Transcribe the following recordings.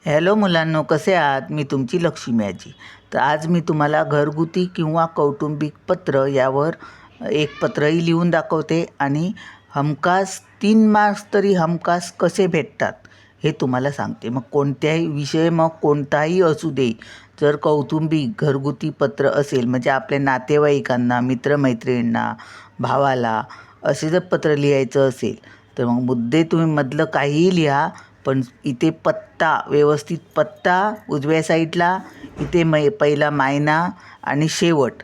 Hello मुलांनो, कसे आहात? मी तुमची लक्ष्मी आजी. तर आज मी तुम्हाला घरगुती किंवा कौटुंबिक पत्र यावर एक पत्रही लिहून दाखवते आणि हमखास 3 मार्क्स तरी हमखास कसे भेटतात हे तुम्हाला सांगते. मग कोणत्याही विषय मग कोणताही असू दे, जर कौटुंबिक घरगुती पत्र असेल म्हणजे आपल्या नातेवाईकांना, मित्रमैत्रिणींना, भावाला असे जर पत्र लिहायचं असेल तर मग मुद्दे तुम्ही मधलं काहीही लिहा, पण इथे पत्ता व्यवस्थित पत्ता उजव्या साईडला, इथे पहिला मायना आणि शेवट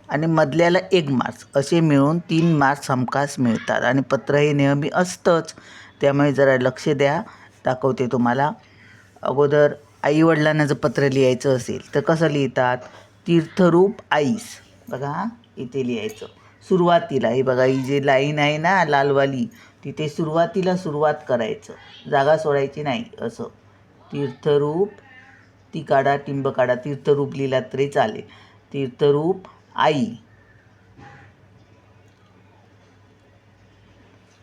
आणि मधल्याला 1 मार्क्स असे मिळून 3 मार्क्स हमखास मिळतात. आणि पत्र हे नेहमी असतंच, त्यामुळे जरा लक्ष द्या. दाखवते तुम्हाला. अगोदर आईवडिलांना जर पत्र लिहायचं असेल तर कसं लिहितात? तीर्थरूप आईस, बघा इथे लिहायचं सुरुवातीला. ही बघा, ही जी लाईन आहे ना लालवाली, तिथे सुरुवातीला सुरुवात करायचं, जागा सोडायची नाही. असं तीर्थरूप, ती काढा, टिंब काढा, तीर्थरूप लिहिला तरी चालेल. तीर्थरूप आई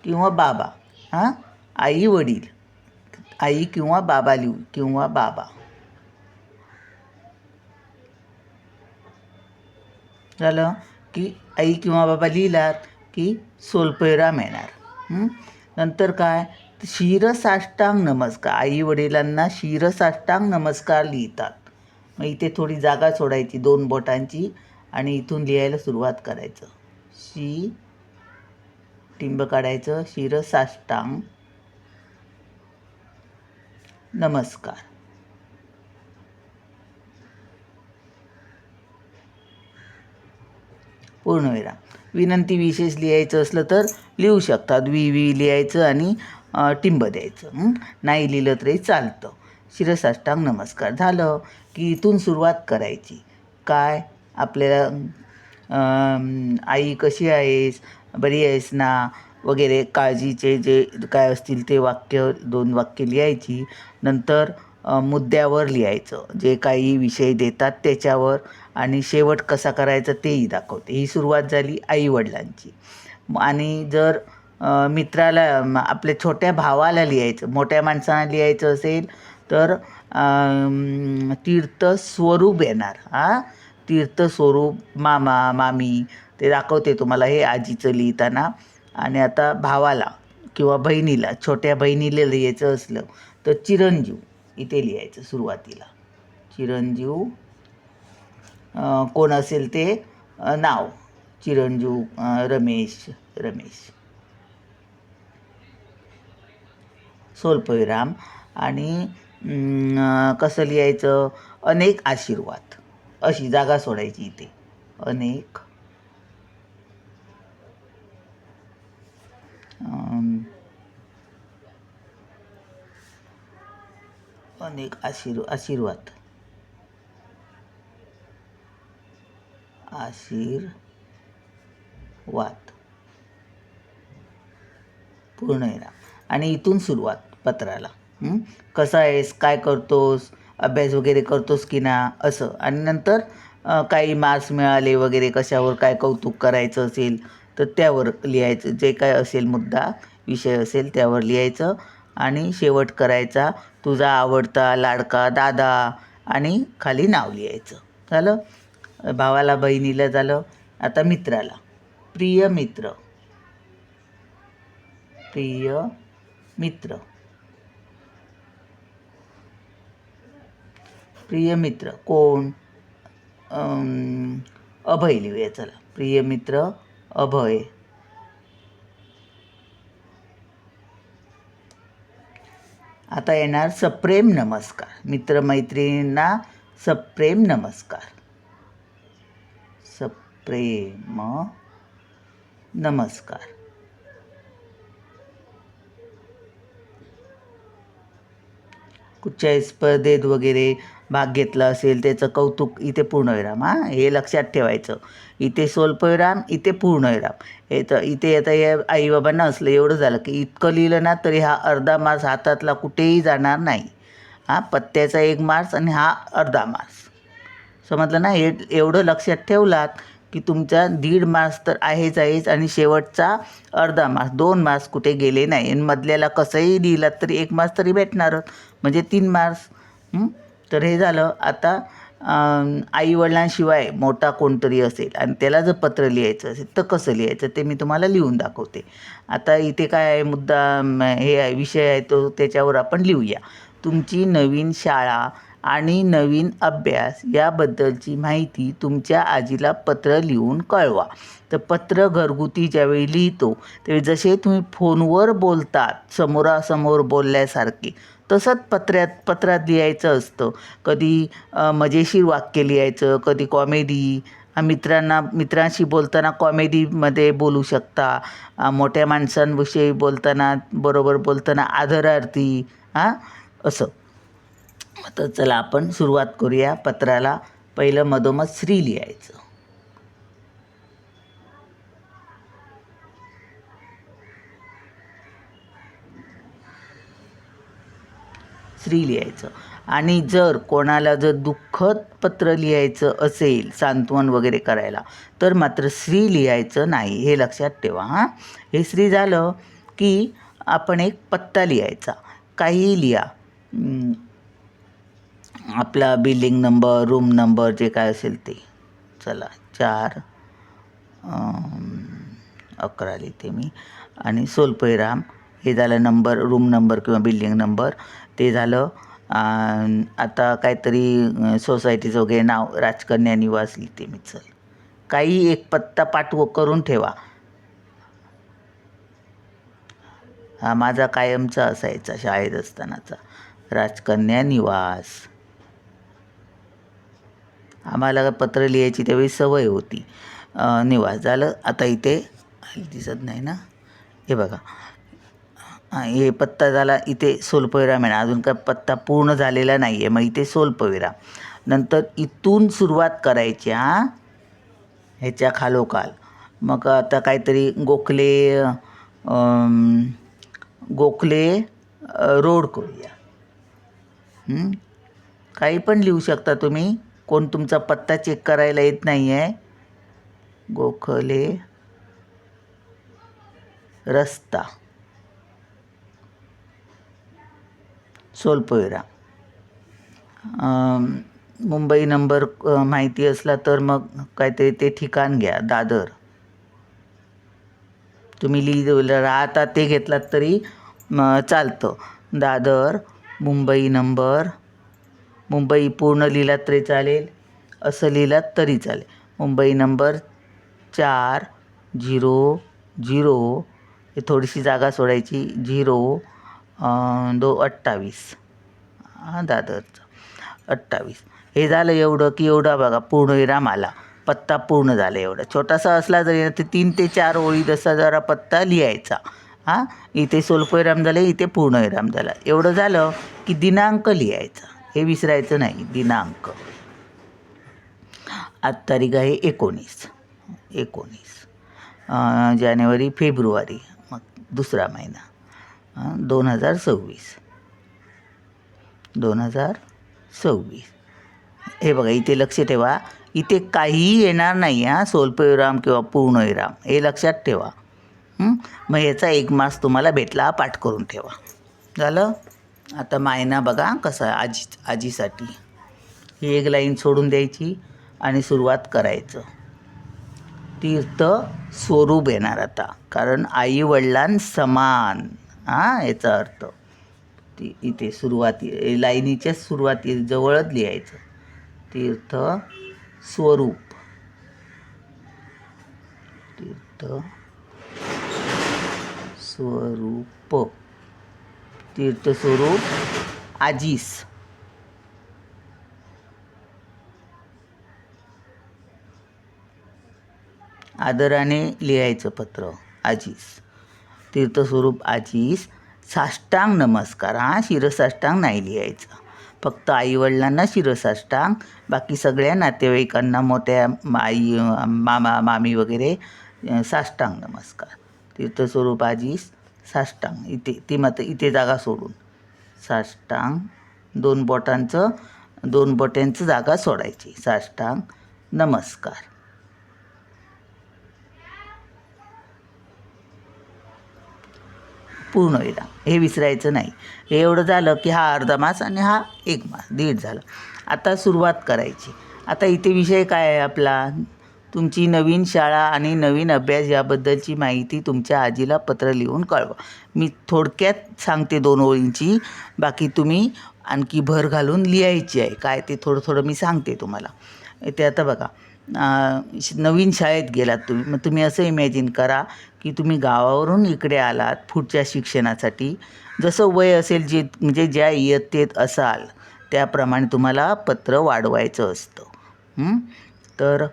किंवा बाबा, हां आई वडील, आई किंवा बाबा लिहू, किंवा बाबा. झालं की आई किंवा बाबा लिहिलात की सोलपेराम येणार. नंतर काय? शिरसाष्टांग नमस्कार. आई वडिलांना शिरसाष्टांग नमस्कार लिहितात. मग इथे थोडी जागा सोडायची 2 बोटांची आणि इथून लिहायला सुरुवात करायचं. टिंब काढायचं, शिरसाष्टांग नमस्कार. पूर्णविराम. विनंती विशेष लिहायचं असलं तर लिहू शकतात. वी लिहायचं आणि टिंब द्यायचं. नाही लिहिलं तरी चालतं. शिरसाष्टांग नमस्कार झालं की इथून सुरुवात करायची. काय? आपल्याला आई कशी आहेस, बरी आहेस ना वगैरे, काळजीचे जे काय असतील ते वाक्य, 2 वाक्य लिहायची. नंतर मुद्द्यावर लिहायचं, जे काही विषय देतात त्याच्यावर. आणि शेवट कसा करायचा तेही दाखवते. ही सुरुवात झाली आईवडिलांची. आणि जर मित्राला, आपल्या छोट्या भावाला लिहायचं, मोठ्या माणसांना लिहायचं असेल तर तीर्थस्वरूप येणार. तीर्थस्वरूप मामा, मामी, ते दाखवते तुम्हाला हे आजीचं लिहिताना. आणि आता भावाला किंवा बहिणीला, छोट्या बहिणीला लिहायचं असलं तर चिरंजीव इथे लिहायचं सुरुवातीला. चिरंजीव कोण असेल ते नाव, चिरंजीव रमेश. स्वल्पविराम. आणि कसं लिहायचं? अनेक आशीर्वाद, अशी जागा सोडायची इथे. अनेक आशीर्वाद पूर्णविराम. आणि इथून सुरुवात पत्राला. कसा आहेस, काय करतोस, अभ्यास वगैरे करतोस की ना, असं. आणि नंतर काही मार्क्स मिळाले वगैरे, कशावर काय कौतुक करायचं असेल तर त्यावर लिहायचं. जे काय असेल मुद्दा, विषय असेल त्यावर लिहायचं. आणि शेवट करायचा, तुझा आवडता लाडका दादा, आणि खाली नाव लिहायचं. झालं. भावाला, बहिणीला झालं. आता मित्राला, प्रिय मित्र. प्रिय मित्र कोण? अभय लिहूया. चला, प्रिय मित्र अभय. आता येणार सप्रेम नमस्कार. मित्रमैत्रिणींना सप्रेम नमस्कार. सप्रेम नमस्कार. कुठच्याही स्पर्धेत वगैरे भाग घेतला असेल त्याचं कौतुक, इथे पूर्णविराम. हे लक्षात ठेवायचं. इथे स्वल्पविराम, इथे पूर्णविराम. हे तर इथे आता हे आईबाबांना असलं एवढं झालं की इतकं लिहिलं ना तरी हा अर्धा मार्क्स हातातला कुठेही जाणार नाही. पत्त्याचा 1 मार्क्स आणि हा अर्धा मार्क्स. समजलं ना? हे एवढं लक्षात ठेवलात की तुमचा 1.5 मार्क्स तर आहेच. आणि शेवटचा अर्धा मार्क्स, 2 मार्क्स कुठे गेले नाही. आणि मधल्याला कसंही लिहिलात तरी 1 मार्क्स तरी भेटणारच, म्हणजे 3 मार्क्स. तर हे झालं. आता आईवडिलांशिवाय मोठा कोणतरी असेल आणि त्याला जर पत्र लिहायचं असेल तर कसं लिहायचं ते मी तुम्हाला लिहून दाखवते. आता इथे काय आहे मुद्दा, हे आहे विषय आहे तो, त्याच्यावर आपण लिहूया. तुमची नवीन शाळा आणि नवीन अभ्यास याबद्दलची माहिती तुमच्या आजीला पत्र लिहून कळवा. तर पत्र घरगुती ज्यावेळी लिहितो त्यावेळी जसे तुम्ही फोनवर बोलतात समोरासमोर बोलल्यासारखे, तसंच पत्रात लिहायचं असतं. कधी मजेशीर वाक्य लिहायचं, कधी कॉमेडी. मित्रांशी बोलताना कॉमेडीमध्ये बोलू शकता. मोठ्या माणसांविषयी बरोबर बोलताना आदरार्थी, असं. तर चला आपण सुरुवात करूया पत्राला. पहिलं मधोमध श्री लिहायचं. श्री लिहायचं. आणि जर कोणाला दुःखद पत्र लिहायचं असेल, सांत्वन वगैरे करायला, तर मात्र श्री लिहायचं नाही, हे लक्षात ठेवा. हे श्री झालं की आपण एक पत्ता लिहायचा. काहीही लिहा, आपला बिल्डिंग नंबर, रूम नंबर, जे काय असेल ते. चला 411 लिहिते मी. आणि सोलपईराम हे झालं नंबर, रूम नंबर किंवा बिल्डिंग नंबर, ते झालं. आता काहीतरी सोसायटीचं वगैरे नाव, राजकन्या निवास लिहिते मी. चल, काही एक पत्ता करून ठेवा. हा माझा कायमचा असायचा शाळेत असतानाचा, राजकन्या निवास. आम्हाला पत्र लिहायची त्यावेळी सवय होती. निवास झालं. आता इथे दिसत नाही ना, हे बघा, हे पत्ता झाला. इथे सोलपविराम आहे ना, अजून काय पत्ता पूर्ण झालेला नाही आहे, मग इथे सोलपविराम. नंतर इथून सुरुवात करायची. ह्याच्या खालोखाल मग आता काहीतरी गोखले रोड करूया. काही पण लिहू शकता तुम्ही. कोण तुमचा पत्ता चेक करायला येत नाही आहे. गोखले रस्ता, सोलपविराम. मुंबई नंबर माहिती असला तर मग काहीतरी ते ठिकाण घ्या, दादर. तुम्ही राहता ते घेतलात तरी चालतं. दादर. मुंबई नंबर, मुंबई पूर्ण लिहिलात तरी चालेल, असं लिहिलात तरी चालेल. मुंबई नंबर 400, हे थोडीशी जागा सोडायची, 0-2-28, दादरचं 28. हे झालं एवढं की एवढा बघा पूर्णविराम आला, पत्ता पूर्ण झाला. एवढा छोटासा असला तरी ते 3 ते 4 ओळी जसा जरा पत्ता लिहायचा. इथे सोलपविराम झालं, इथे पूर्णविराम झाला. एवढं झालं की दिनांक लिहायचा, हे विसरायचं नाही. दिनांक, आज तारीख आहे 19 जानेवारी, फेब्रुवारी, मग दुसरा महिना, 2026. हे बघा इथे लक्ष ठेवा, इथे काहीही येणार नाही. सोलपविराम किंवा पूर्णविराम, हे लक्षात ठेवा. मग याचा 1 मास तुम्हाला भेटला, पाठ करून ठेवा. झालं. आता मायना बघा कसा आजीसाठी. ही एक लाईन सोडून द्यायची आणि सुरुवात करायचं. तीर्थ स्वरूप येणार आता, कारण आई वडिलांसमान, याचा अर्थ. इथे लाईनीच्या सुरुवाती जवळच लिहायचं. तीर्थ स्वरूप, तीर्थ स्वरूप, तीर्थस्वरूप आजीस. आदराने लिहायचं पत्र, आजीस. तीर्थस्वरूप आजीस साष्टांग नमस्कार. शिरसाष्टांग नाही लिहायचं, फक्त आईवडिलांना शिरसाष्टांग, बाकी सगळ्या नातेवाईकांना, मोठ्या आई, मामा, मामी वगैरे साष्टांग नमस्कार. तीर्थस्वरूप आजीस साष्टांग. इथे जागा सोडून साष्टांग, 2 बोटांचं जागा सोडायची. साष्टांग नमस्कार. पूर्णविराम. हे विसरायचं नाही. हे एवढं झालं की हा अर्धा मास आणि हा 1 मास, दीड झालं. आता सुरुवात करायची. आता इथे विषय काय आहे आपला, तुमची नवीन शाळा आणि नवीन अभ्यास याबद्दलची माहिती तुमच्या आजीला पत्र लिहून कळवा. मी थोडक्यात सांगते 2 ओळींची, बाकी तुम्ही आणखी भर घालून लिहायची आहे. काय ते थोडं थोडं मी सांगते तुम्हाला. इथे आता बघा, नवीन शाळेत गेलात तुम्ही. मग तुम्ही असं इमॅजिन करा की तुम्ही गावावरून इकडे आलात पुढच्या शिक्षणासाठी. जसं वय असेल, जे म्हणजे ज्या इयत्तेत असाल त्याप्रमाणे तुम्हाला पत्र वाढवायचं असतं. तर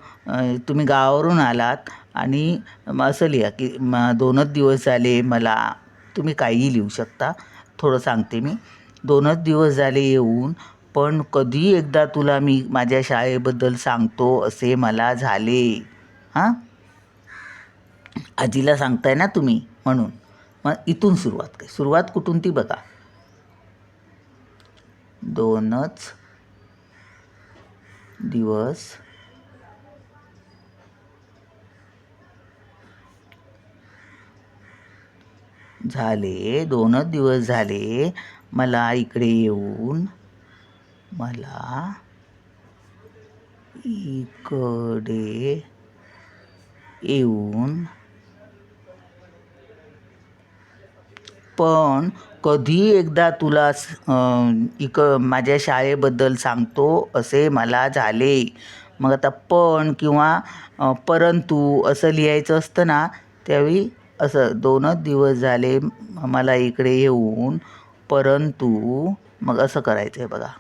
तुम्ही गावावरून आलात आणि असं लिहा की 2च दिवस झाले मला, तुम्ही काहीही लिहू शकता. थोडं सांगते मी. 2च दिवस झाले येऊन, पण कधी एकदा तुला मी माझ्या शाळेबद्दल सांगतो असे मला झाले. हां, आजीला सांगताय ना तुम्ही, म्हणून. मग इथून सुरुवात कुठून ती बघा. 2च दिवस झाले, 2च दिवस झाले मला इकडे येऊन, मला इकडे येऊन. पण कधी एकदा तुला माझ्या शाळेबद्दल सांगतो असे मला झाले. मग आता पण किंवा परंतु असं लिहायचं असतं ना, त्यावेळी असं 2च दिवस झाले मला इकडे येऊन, परंतु मग असं करायचं आहे बघा.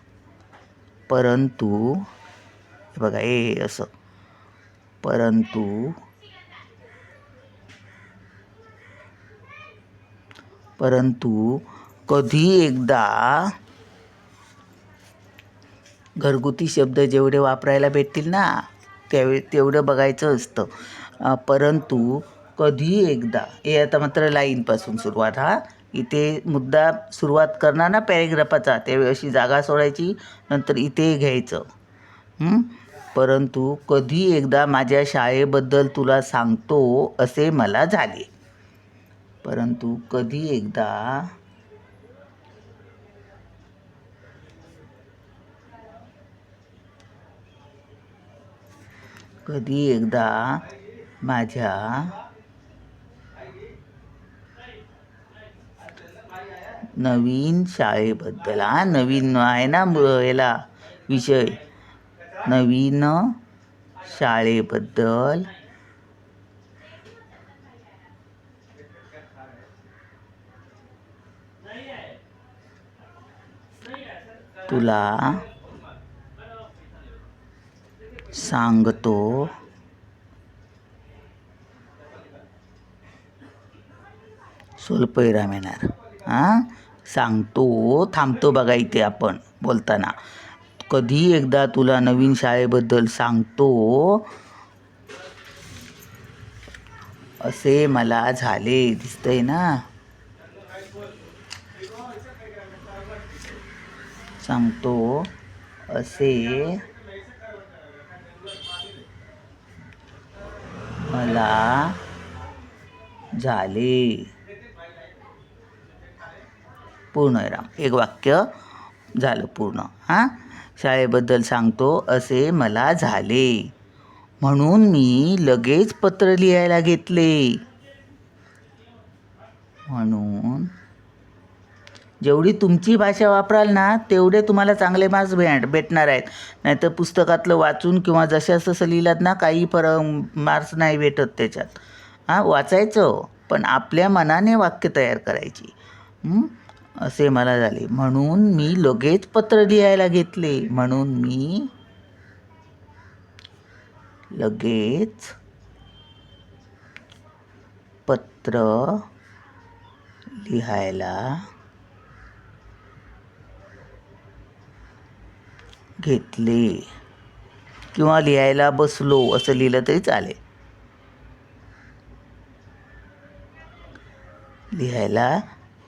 परंतु हे बघा, असं परंतु कधी एकदा. घरगुती शब्द जेवढे वापरायला भेटतील ना तेवढं बघायचं असतं. परंतु कधी एकदा, हे आता मात्र लाईनपासून सुरुवात. इथे मुद्दा सुरुवात करणार ना पॅरेग्राफाचा, त्यावेळी अशी जागा सोडायची, नंतर इथे घ्यायचं. परंतु कधी एकदा माझ्या शाळेबद्दल तुला सांगतो असे मला झाले. परंतु कधी एकदा माझ्या नवीन शाळेबद्दल. नवीन आहे ना याला विषय, नवीन शाळेबद्दल तुला सांगतो स्वल्पविराम येणार. सांगतो, थांबतो बघा इथे आपण बोलताना. कधी एकदा तुला नवीन शाळेबद्दल सांगतो असे मला झाले. दिसतंय ना, सांगतो असे मला झाले. पूर्णविराम. एक वाक्य झालं पूर्ण. शाळेबद्दल सांगतो असे मला झाले, म्हणून मी लगेच पत्र लिहायला घेतले. म्हणून जेवढी तुमची भाषा वापराल ना तेवढे तुम्हाला चांगले मार्क्स भेटणार आहेत. नाहीतर पुस्तकातलं वाचून किंवा जशास तसं लिहिलात ना, काही मार्क्स नाही भेटत त्याच्यात. वाचायचं, पण आपल्या मनाने वाक्य तयार करायची. असे मला झाले, म्हणून मी लगेच पत्र लिहायला घेतले. म्हणून मी लगेच पत्र लिहायला घेतले, किंवा लिहायला बसलो असं लिहिलं तरी चालेल. लिहायला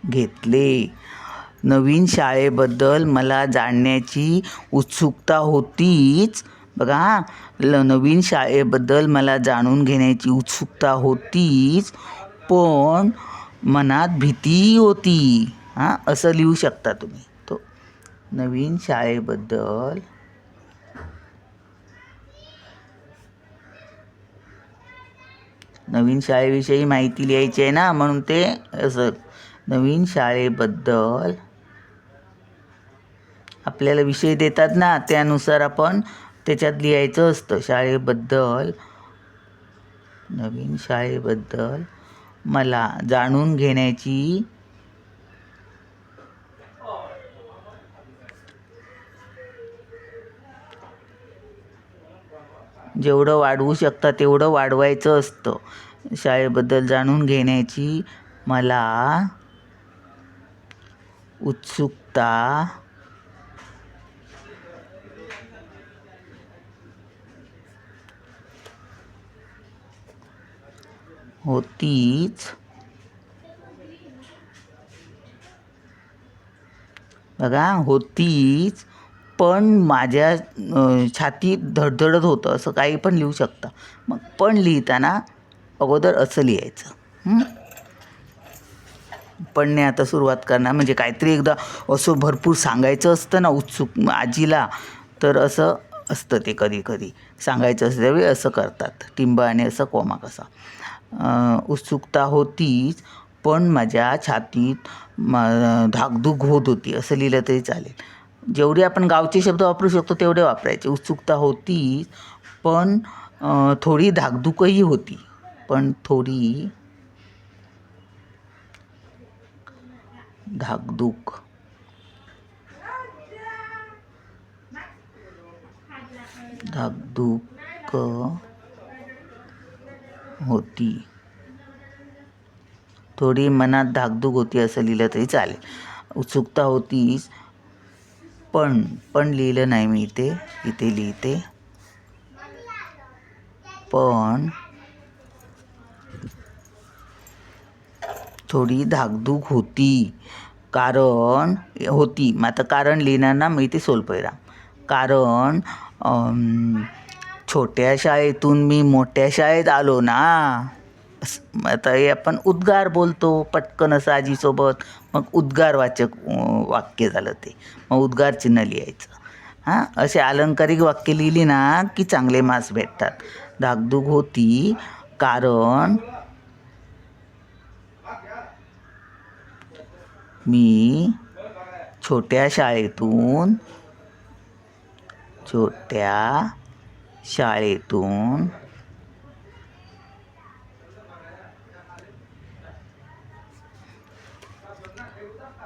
घेतले. नवीन शाळेबद्दल मला जाणण्याची उत्सुकता होतीच. बघा, नवीन शाळेबद्दल मला जाणून घेण्याची उत्सुकता होतीच, पण मनात भीती होती. हां, असं लिहू शकता तुम्ही. तो नवीन शाळेबद्दल नवीन शाळेविषयी माहिती लिहायची आहे ना, म्हणून ते असं नवीन शाळेबद्दल आपल्याला विषय देतात ना, त्यानुसार आपण त्याच्यात लिहायचं असतं. शाळेबद्दल, नवीन शाळेबद्दल मला जाणून घेण्याची जेवढं वाढवू शकता तेवढं वाढवायचं असतं. शाळेबद्दल जाणून घेण्याची मला उत्सुकता होतीच. बघा, होतीच, पण माझ्या छातीत धडधडत होतं, असं काही पण लिहू शकता. मग पण लिहिताना अगोदर असं लिहायचं. पणने आता सुरुवात करणार म्हणजे काहीतरी एकदा असं भरपूर सांगायचं असतं ना उत्सुक आजीला, तर असं असतं ते कधी कधी सांगायचं असतं त्यावेळी असं करतात टिंब आणि असं कोमा कसा. उत्सुकता होतीच, पण माझ्या छातीत धाकधूक होत होती, असं लिहिलं तरी चालेल. जेवढे आपण गावचे शब्द वापरू शकतो तेवढे वापरायचे. उत्सुकता होतीच, पण थोडी धाकधूकही होती. पण थोडी धाकधूक होती. थोडी मनात धाकधूक होती असं लिहिलं तरी चालेल. उत्सुकता होतीच, पण लिहिलं नाही मी इथे लिहिते. पण थोडी धाकधूक होती. कारण होती, मग आता कारण लिहिणार ना, मी इथे सोलपैरा. कारण छोट्या शाळेतून मी मोठ्या शाळेत आलो ना. आता हे आपण उद्गार बोलतो पटकन असं आजीसोबत, मग उद्गारवाचक वाक्य झालं ते. मग उद्गार चिन्ह लिहायचं. हां, असे अलंकारिक वाक्य लिहिली ना की चांगले मार्क्स भेटतात. धाकधूक होती कारण मी छोट्या शाळेतून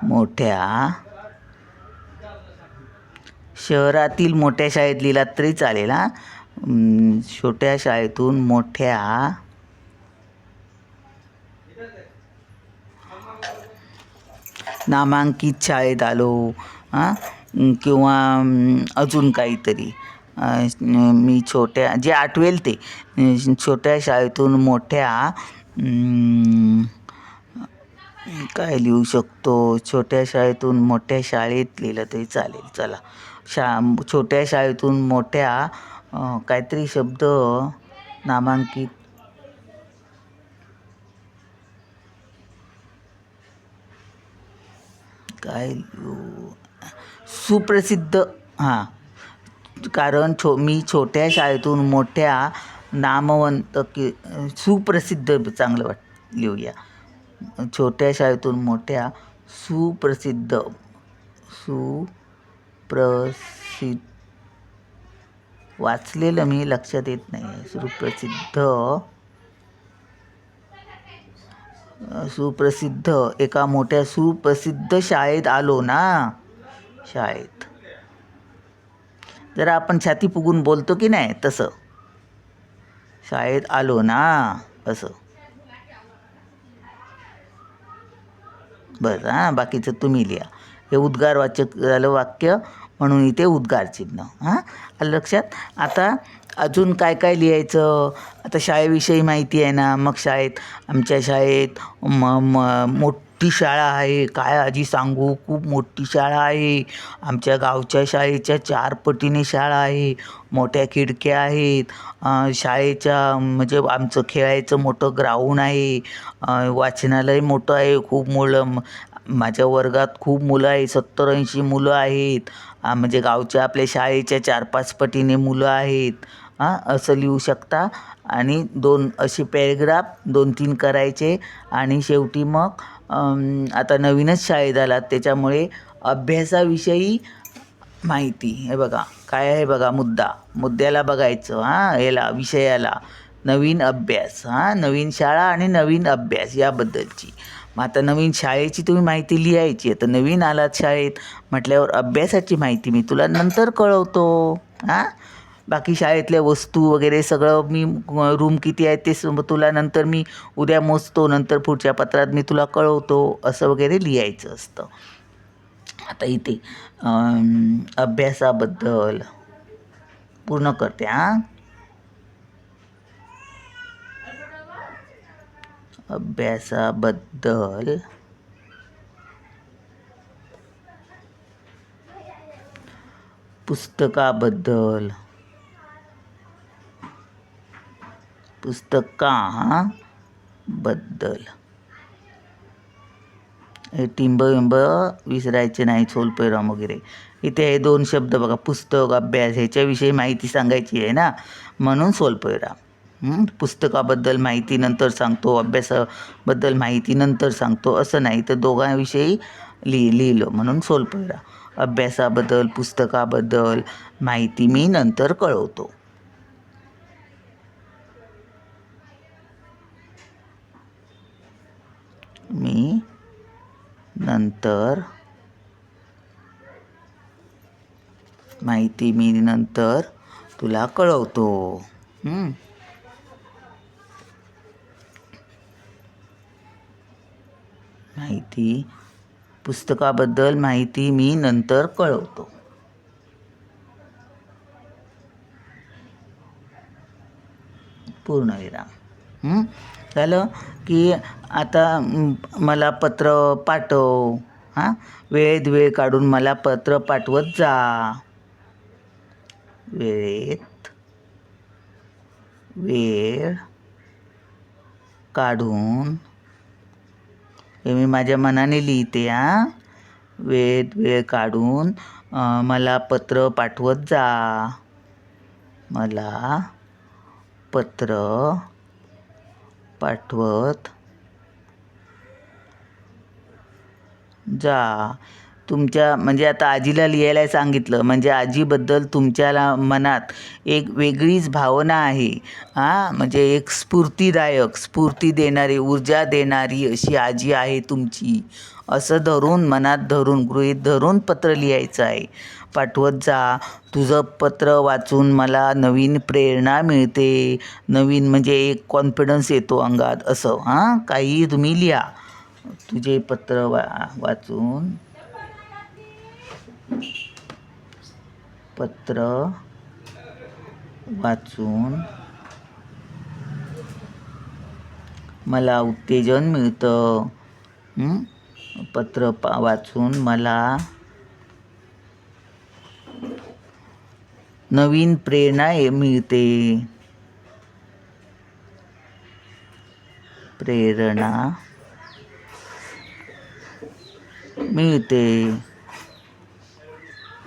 मोठ्या शहरातील मोठ्या शाळेत लिहिलात तरी चालेल. छोट्या शाळेतून मोठ्या नामांकित शाळेत आलो. किंवा अजून काहीतरी मी छोट्या जे आठवेल ते छोट्या शाळेतून मोठ्या काय लिहू शकतो. छोट्या शाळेतून मोठ्या शाळेत लिहिलं तरी चालेल. चला, छोट्या शाळेतून मोठ्या काहीतरी शब्द नामांकित काय सुप्रसिद्ध. कारण मी छोट्या शाळेतून मोठ्या नामवंत सुप्रसिद्ध चांगलं लिहूया. छोट्या शाळेतून मोठ्या सुप्रसिद्ध वाचलेलं मी लक्षात येत नाही. सुप्रसिद्ध एका मोठ्या सुप्रसिद्ध शाळेत आलो ना. शाळेत जरा आपण छाती फुगून बोलतो की नाही तसं, शाळेत आलो ना असं. बस, बाकीचं तुम्ही लिहा. हे उद्गारवाचक झालं वाक्य, म्हणून इथे उद्गार चिन्ह. आलं लक्षात. आता अजून काय काय लिहायचं. आता शाळेविषयी माहिती आहे ना. मग आमच्या शाळेत मोठी शाळा आहे. काय आजी सांगू, खूप मोठी शाळा आहे. आमच्या गावच्या शाळेच्या 4 पटीने शाळा आहे. मोठ्या खिडक्या आहेत. शाळेच्या म्हणजे आमचं खेळायचं मोठं ग्राउंड आहे. वाचनालय मोठं आहे. खूप मुलं माझ्या वर्गात खूप मुलं आहे. 70-80 मुलं आहेत. म्हणजे गावच्या आपल्या शाळेच्या 4-5 पटीने मुलं आहेत. असं लिहू शकता. आणि 2 असे पॅरेग्राफ 2-3 करायचे. आणि शेवटी मग आता नवीनच शाळेत आलात त्याच्यामुळे अभ्यासाविषयी माहिती. हे बघा काय आहे बघा, मुद्द्याला बघायचं. याला विषयाला नवीन अभ्यास, नवीन शाळा आणि नवीन अभ्यास याबद्दलची. मग आता नवीन शाळेची तुम्ही माहिती लिहायची. आता नवीन आलात शाळेत म्हटल्यावर अभ्यासाची माहिती मी तुला नंतर कळवतो. बाकी शाळेतल्या वस्तू वगैरे सगळं मी रूम किती आहेत ते तुला नंतर मी उद्या मोजतो, नंतर पुढच्या पत्रात मी तुला कळवतो, असं वगैरे लिहायचं असतं. आता इथे अभ्यासाबद्दल पूर्ण करते. अभ्यासाबद्दल पुस्तकाबद्दल पुस्तकाबद्दल हे टिंब विंब विसरायचे नाही, सोलपेराम वगैरे. इथे हे 2 शब्द बघा, पुस्तक अभ्यास ह्याच्याविषयी माहिती सांगायची आहे ना, म्हणून सोलपेराम. पुस्तकाबद्दल माहिती नंतर सांगतो, अभ्यासाबद्दल माहिती नंतर सांगतो असं नाही, तर दोघांविषयी लिहिलं म्हणून सोलपेरा. अभ्यासाबद्दल पुस्तकाबद्दल माहिती मी नंतर कळवतो. मी नंतर माहिती मी नंतर तुला कळवतो. माहिती पुस्तकाबद्दल माहिती मी नंतर कळवतो. पूर्णविराम. झालं की आता मला पत्र पाठव. वेळेत वेळ काढून मला पत्र पाठवत जा. वेळेत वेळ काढून, हे मी माझ्या मनाने लिहिते. वेळेत वेळ काढून मला पत्र पाठवत जा. मला पत्र पाठवत जा. तुमच्या म्हणजे आता आजीला लिहायला सांगितलं म्हणजे आजीबद्दल तुमच्या मनात एक वेगळीच भावना आहे. म्हणजे एक स्फूर्ती देणारी, ऊर्जा देणारी अशी आजी आहे तुमची, असं धरून, मनात धरून, गृहीत धरून पत्र लिहायचं आहे. पाठवत जा. तुझं पत्र वाचून मला नवीन प्रेरणा मिळते. नवीन म्हणजे एक कॉन्फिडन्स येतो अंगात, असं. काही तुम्ही लिहा. तुझे पत्र वाचून मला उत्तेजन मिळतं. पत्र वाचून मला नवीन प्रेरणा मिळते.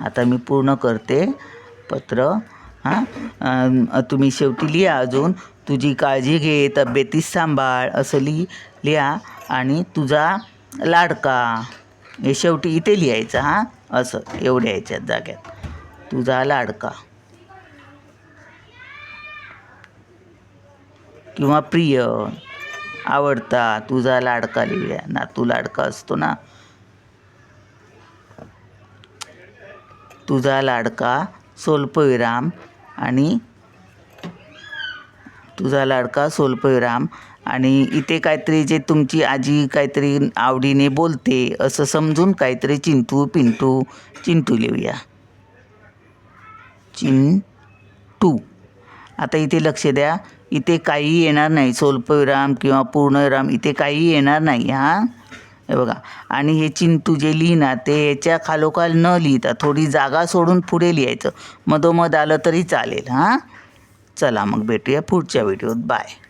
आता मी पूर्ण करते पत्र. तुम्ही शेवटी लिहा अजून, तुझी काळजी घे, तब्येतीस सांभाळ, असं लिहा. आणि तुझा लाडका, हे शेवटी इथे लिहायचं. असं एवढ्या ह्याच्यात जाग्यात तुझा लाडका किंवा प्रिय, आवडता, तुझा लाडका लिहूया. नातू लाडका असतो ना. तुझा लाडका स्वल्पविराम आणि तुझा लाडका स्वल्पविराम. आणि इथे काहीतरी जे तुमची आजी काहीतरी आवडीने बोलते असं समजून काहीतरी चिंटू लिहूया. चिंटू. आता इथे लक्ष द्या, इथे काही येणार नाही, स्वल्पविराम किंवा पूर्णविराम इथे काही येणार नाही. हे बघा. आणि हे चिंटू जे लिहिणार ते याच्या खालोखाल न लिहिता थोडी जागा सोडून पुढे लिहायचं. मधोमध आलं तरी चालेल. हां, चला मग भेटूया पुढच्या व्हिडिओत. बाय.